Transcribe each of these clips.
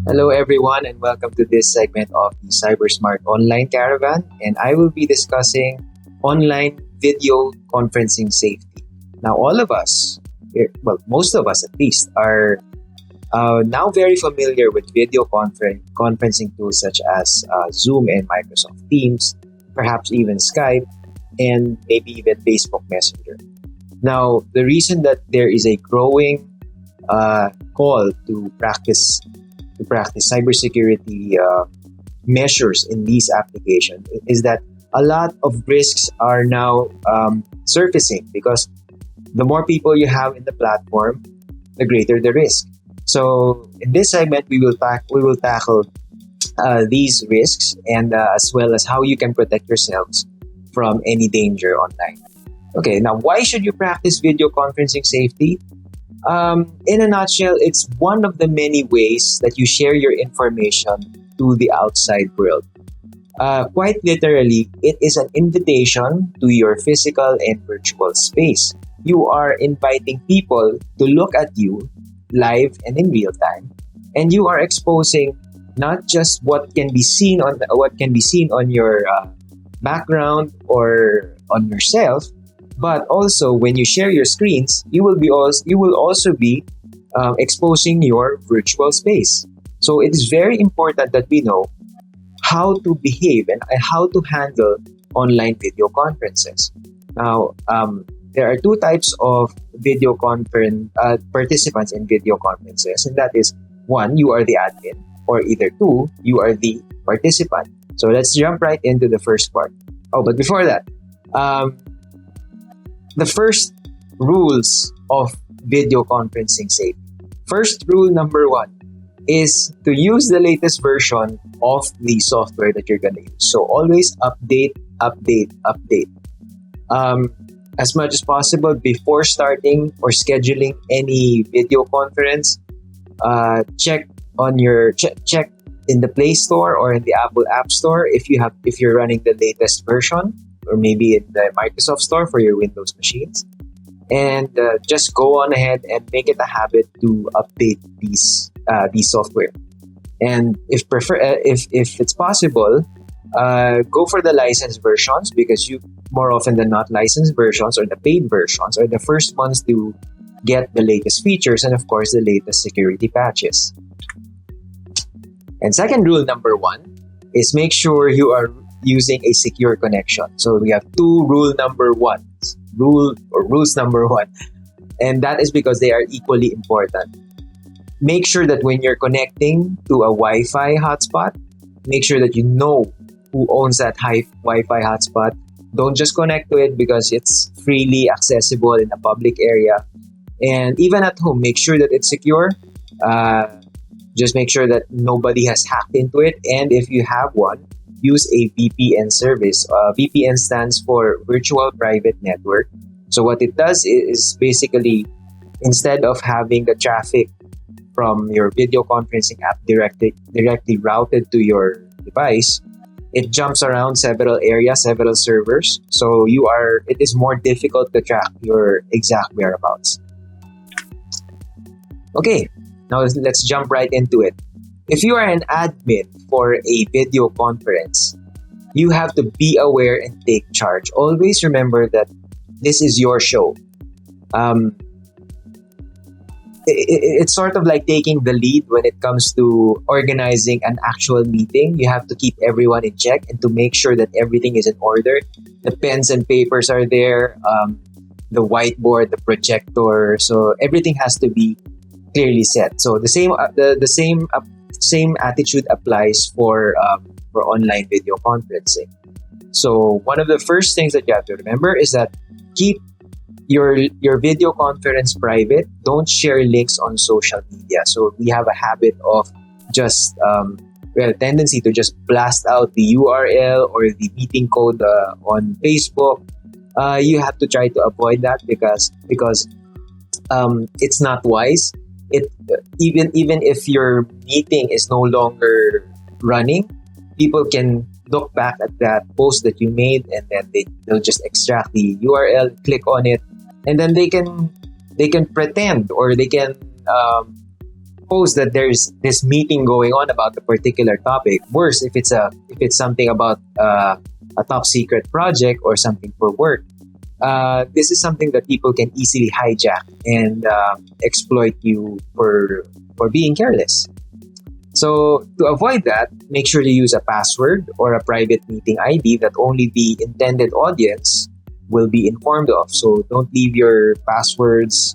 Hello, everyone, and welcome to this segment of the CyberSmart Online Caravan. And I will be discussing online video conferencing safety. Now, all of us, most of us at least, are now very familiar with conferencing tools such as Zoom and Microsoft Teams, perhaps even Skype, and maybe even Facebook Messenger. Now, the reason that there is a growing call to practice cybersecurity measures in these applications is that a lot of risks are now surfacing because the more people you have in the platform, the greater the risk. So in this segment, we will tackle these risks and as well as how you can protect yourselves from any danger online. Okay, now why should you practice video conferencing safety? In a nutshell, it's one of the many ways that you share your information to the outside world. Quite literally, it is an invitation to your physical and virtual space. You are inviting people to look at you live and in real time, and you are exposing not just what can be seen on your background or on yourself, but also when you share your screens, you will also be exposing your virtual space. So it is very important that we know how to behave and how to handle online video conferences. Now, there are two types of video conference participants in video conferences, and that is one, you are the admin, or either two, you are the participant. So let's jump right into the first part. Oh, but before that, the first rules of video conferencing safety. First rule number one is to use the latest version of the software that you're going to use. So always update. As much as possible before starting or scheduling any video conference, check in the Play Store or in the Apple App Store if you're running the latest version, or maybe in the Microsoft Store for your Windows machines, and just go on ahead and make it a habit to update these software. And if it's possible, go for the licensed versions, because you more often than not, licensed versions or the paid versions are the first ones to get the latest features and of course the latest security patches. And second rule number one is make sure you are using a secure connection. So we have rules number one, and that is because they are equally important. Make sure that when you're connecting to a Wi-Fi hotspot, make sure that you know who owns that Wi-Fi hotspot. Don't just connect to it because it's freely accessible in a public area. And even at home, make sure that it's secure. Just make sure that nobody has hacked into it. And if you have one, use a VPN service. VPN stands for Virtual Private Network. So what it does is basically, instead of having the traffic from your video conferencing app directly routed to your device, it jumps around several areas, several servers. So it is more difficult to track your exact whereabouts. Okay, now let's jump right into it. If you are an admin for a video conference, you have to be aware and take charge. Always remember that this is your show. It's sort of like taking the lead when it comes to organizing an actual meeting. You have to keep everyone in check and to make sure that everything is in order. The pens and papers are there, the whiteboard, the projector. So everything has to be clearly set. So the same attitude applies for online video conferencing. So one of the first things that you have to remember is that keep your video conference private. Don't share links on social media. So we have a habit of a tendency to just blast out the URL or the meeting code on Facebook. You have to try to avoid that because it's not wise. Even if your meeting is no longer running, people can look back at that post that you made, and then they'll just extract the URL, click on it, and then they can pretend, or they can post that there's this meeting going on about a particular topic. Worse, if it's something about a top secret project or something for work. This is something that people can easily hijack and exploit you for being careless. So to avoid that, make sure to use a password or a private meeting ID that only the intended audience will be informed of. So don't leave your passwords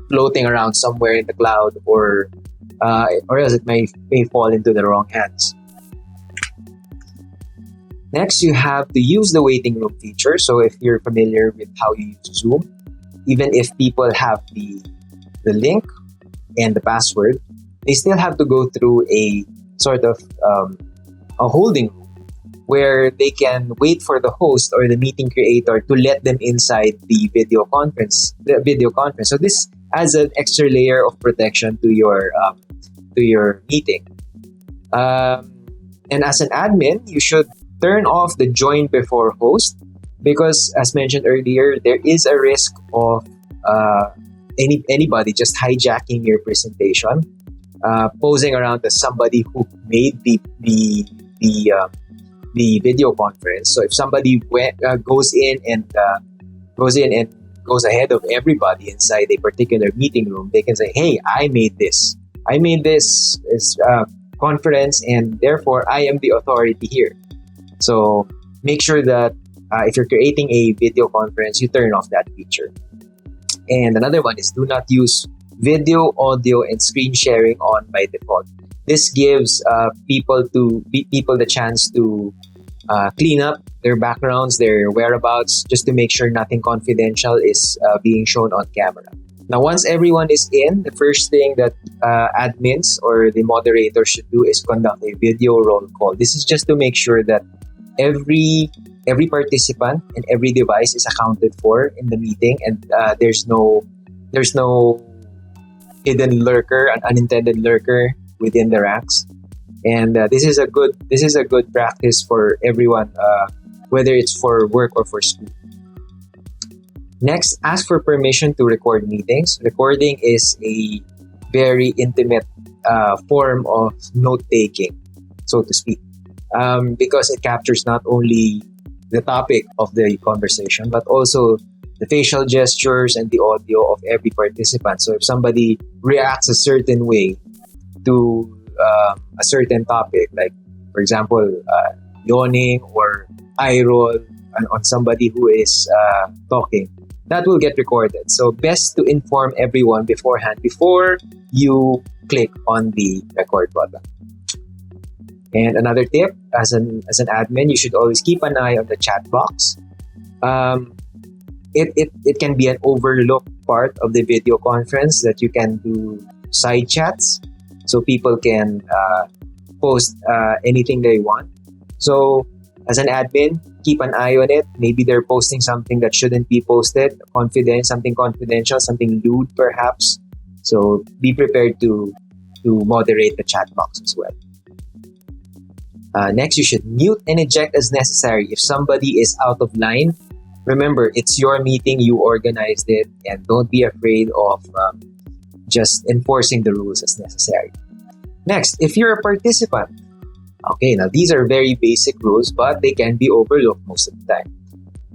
floating around somewhere in the cloud, or else it may fall into the wrong hands. Next, you have to use the waiting room feature. So if you're familiar with how you use Zoom, even if people have the link and the password, they still have to go through a sort of a holding room where they can wait for the host or the meeting creator to let them inside the video conference. So this adds an extra layer of protection to your meeting. And as an admin, you should turn off the join before host, because as mentioned earlier, there is a risk of anybody just hijacking your presentation, posing around as somebody who made the video conference. So if somebody goes in and goes ahead of everybody inside a particular meeting room, they can say, "Hey, I made this conference, and therefore I am the authority here." So make sure that if you're creating a video conference, you turn off that feature. And another one is do not use video, audio, and screen sharing on by default. This gives people the chance to clean up their backgrounds, their whereabouts, just to make sure nothing confidential is being shown on camera. Now, once everyone is in, the first thing that admins or the moderator should do is conduct a video roll call. This is just to make sure that every participant and every device is accounted for in the meeting, and there's no hidden lurker, an unintended lurker within the ranks. And this is a good practice for everyone, whether it's for work or for school. Next, ask for permission to record meetings. Recording is a very intimate form of note-taking, so to speak, because it captures not only the topic of the conversation, but also the facial gestures and the audio of every participant. So if somebody reacts a certain way to a certain topic, like, for example, yawning or eye roll on somebody who is talking, that will get recorded. So best to inform everyone beforehand before you click on the record button. And another tip, as an admin, you should always keep an eye on the chat box. It can be an overlooked part of the video conference that you can do side chats, so people can post anything they want. So as an admin, keep an eye on it. Maybe they're posting something that shouldn't be posted, something confidential, something lewd perhaps. So be prepared to moderate the chat box as well. Next, you should mute and eject as necessary if somebody is out of line. Remember, it's your meeting, you organized it, and don't be afraid of just enforcing the rules as necessary. Next, if you're a participant, okay, now these are very basic rules, but they can be overlooked most of the time.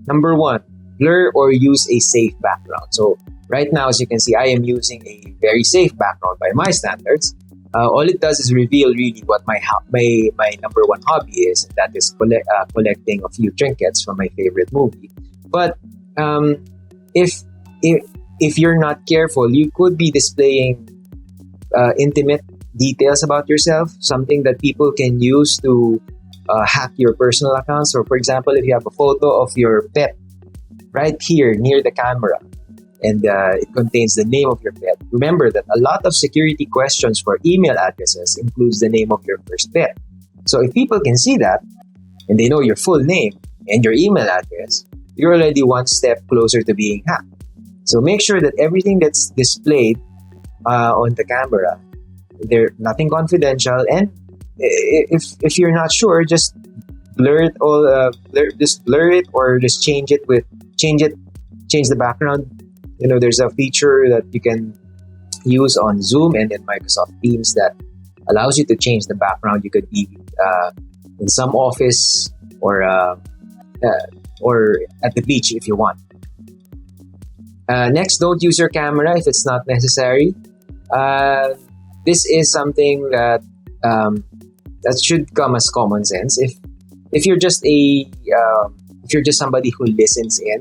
Number one, blur or use a safe background. So right now, as you can see, I am using a very safe background by my standards. All it does is reveal really what my number one hobby is, and that is collecting a few trinkets from my favorite movie. But if you're not careful, you could be displaying intimate details about yourself, something that people can use to hack your personal accounts. So, for example, if you have a photo of your pet right here near the camera, and it contains the name of your pet. Remember that a lot of security questions for email addresses includes the name of your first pet. So if people can see that, and they know your full name and your email address, you're already one step closer to being hacked. So make sure that everything that's displayed on the camera, there's nothing confidential, and if you're not sure, just blur it all, blur it, or just change the background. There's a feature that you use on Zoom and in Microsoft Teams that allows you to change the background. You could be in some office or at the beach if you want. Next, don't use your camera if it's not necessary. This is something that should come as common sense. If you're just somebody who listens in,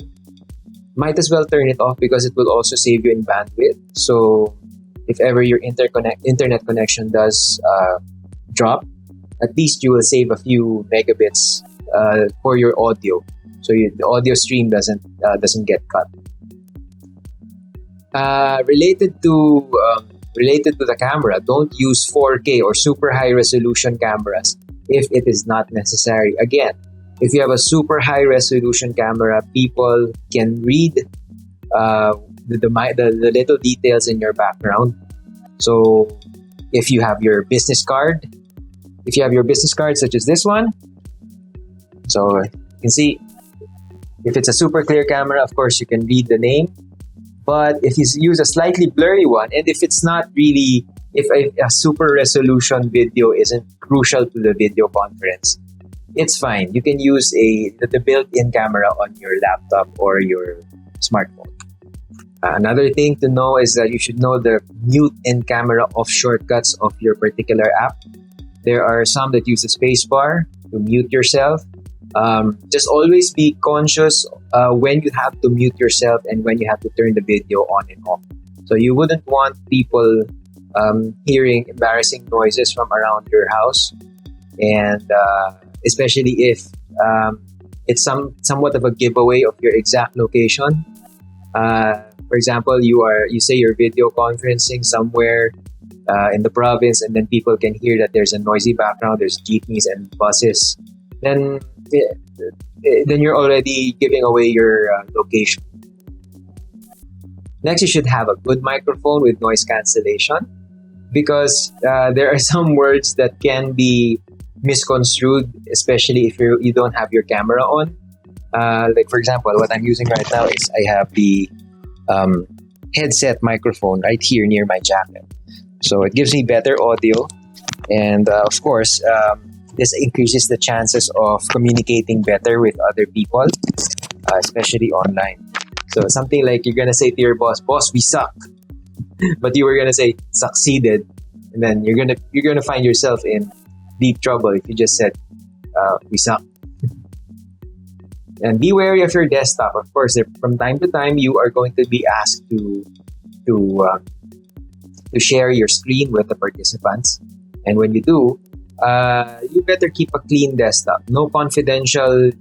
might as well turn it off because it will also save you in bandwidth. So if ever your internet connection does drop, at least you will save a few megabits for your audio, so the audio stream doesn't get cut. Related to the camera, don't use 4K or super high resolution cameras if it is not necessary. Again, if you have a super high resolution camera, people can read the little details in your background. So if you have your business card, such as this one, so you can see if it's a super clear camera, of course you can read the name. But if you use a slightly blurry one, and if it's not really, if a super resolution video isn't crucial to the video conference, it's fine. You can use the built-in camera on your laptop or your smartphone. Another thing to know is that you should know the mute and camera off shortcuts of your particular app. There are some that use the spacebar to mute yourself. Just always be conscious when you have to mute yourself and when you have to turn the video on and off. So you wouldn't want people hearing embarrassing noises from around your house, and especially if it's somewhat of a giveaway of your exact location. For example, you say you're video conferencing somewhere in the province, and then people can hear that there's a noisy background, there's jeepneys and buses. Then you're already giving away your location. Next, you should have a good microphone with noise cancellation, because there are some words that can be misconstrued, especially if you don't have your camera on. Like for example, what I'm using right now is I have the headset microphone right here near my jacket. So it gives me better audio, and of course, this increases the chances of communicating better with other people, especially online. So something like you're gonna say to your boss, we suck," but you were gonna say "succeeded," and then you're gonna find yourself in deep trouble if you just said "we suck." And be wary of your desktop. Of course, from time to time, you are going to be asked to share your screen with the participants, and when you do, you better keep a clean desktop. No confidential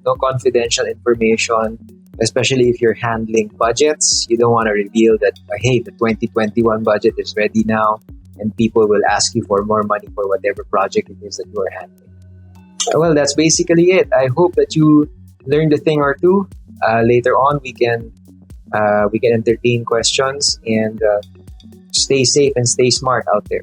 information, especially if you're handling budgets. You don't want to reveal that, hey, the 2021 budget is ready now, and people will ask you for more money for whatever project it is that you are handling. Well, that's basically it. I hope that you learned a thing or two. Later on, we can entertain questions, and stay safe and stay smart out there.